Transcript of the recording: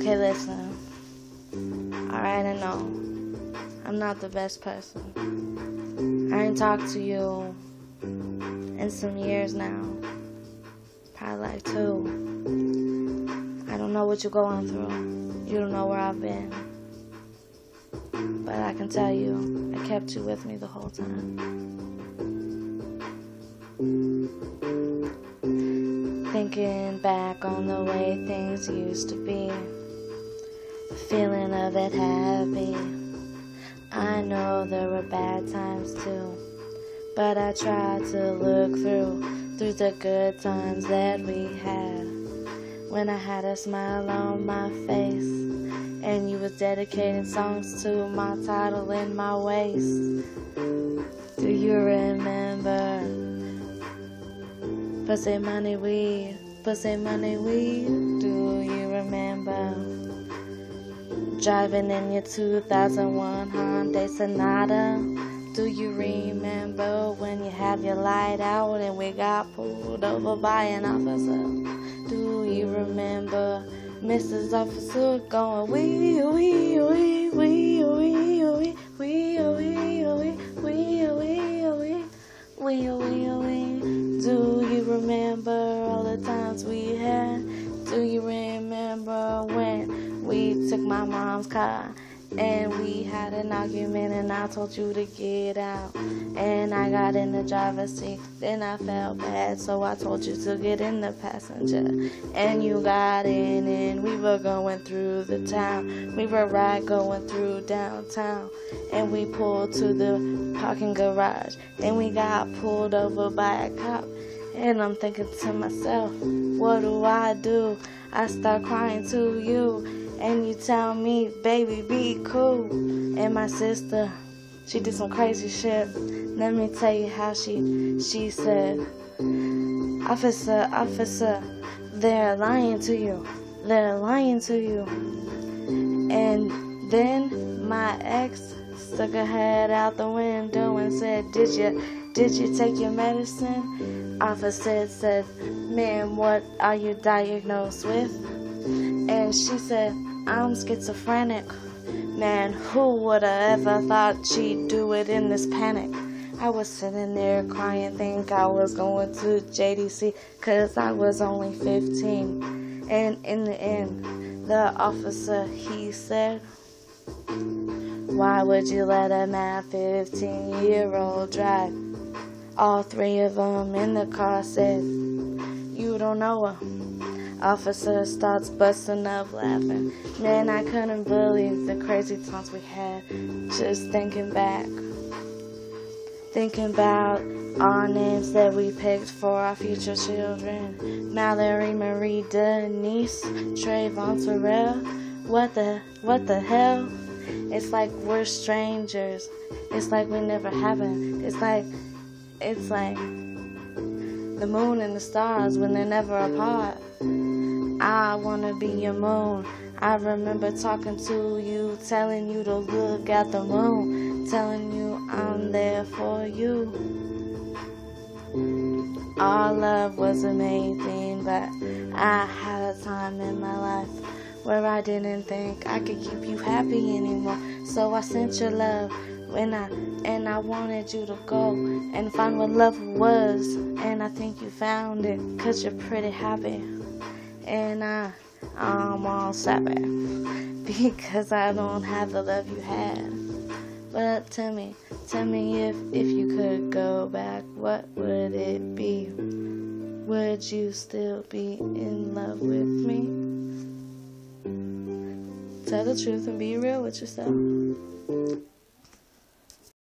Okay, listen. Alright, I know. I'm not the best person. I ain't talked to you in some years now. Probably like 2. I don't know what you're going through. You don't know where I've been. But I can tell you, I kept you with me the whole time. Thinking back on the way things used to be, the feeling of it happy. I know there were bad times too, but I tried to look through the good times that we had. When I had a smile on my face, and you was dedicating songs to my title in my waist. Do you remember? Pussy, money, weed. Pussy, money, weed. Do you remember? Driving in your 2001 Hyundai Sonata. Do you remember when you had your light out and we got pulled over by an officer? Do you remember Mrs. Officer going wee wee wee wee wee wee wee wee wee wee wee wee? Do you remember all the times we had? Do you remember when we took my mom's car and we had an argument and I told you to get out and I got in the driver's seat? Then I felt bad, so I told you to get in the passenger, and you got in and we were going through the town. We were going through downtown, and we pulled to the parking garage. Then we got pulled over by a cop, and I'm thinking to myself, what do? I start crying to you, and you tell me, baby, be cool. And my sister, she did some crazy shit. Let me tell you how she said, officer, they're lying to you. They're lying to you. And then my ex stuck her head out the window and said, did you take your medicine? Officer said, ma'am, what are you diagnosed with? And she said, I'm schizophrenic. Man, who would have ever thought she'd do it in this panic? I was sitting there crying, think I was going to JDC, 'cause I was only 15. And in the end, the officer, he said, why would you let a mad 15-year-old drive? All 3 of them in the car said, you don't know her. Officer starts busting up laughing. Man, I couldn't believe the crazy times we had. Just thinking back. Thinking about our names that we picked for our future children. Mallory, Marie, Denise, Trayvon, Terrell. What the hell? It's like we're strangers. It's like we never happened. It's like the moon and the stars when they're never apart. I wanna be your moon. I remember talking to you, telling you to look at the moon, telling you I'm there for you. Our love was amazing, but I had a time in my life where I didn't think I could keep you happy anymore. So I sent your love and I wanted you to go and find what love was. And I think you found it, 'cause you're pretty happy. And I'm all sorry because I don't have the love you had. But tell me if you could go back, what would it be? Would you still be in love with me? Tell the truth and be real with yourself.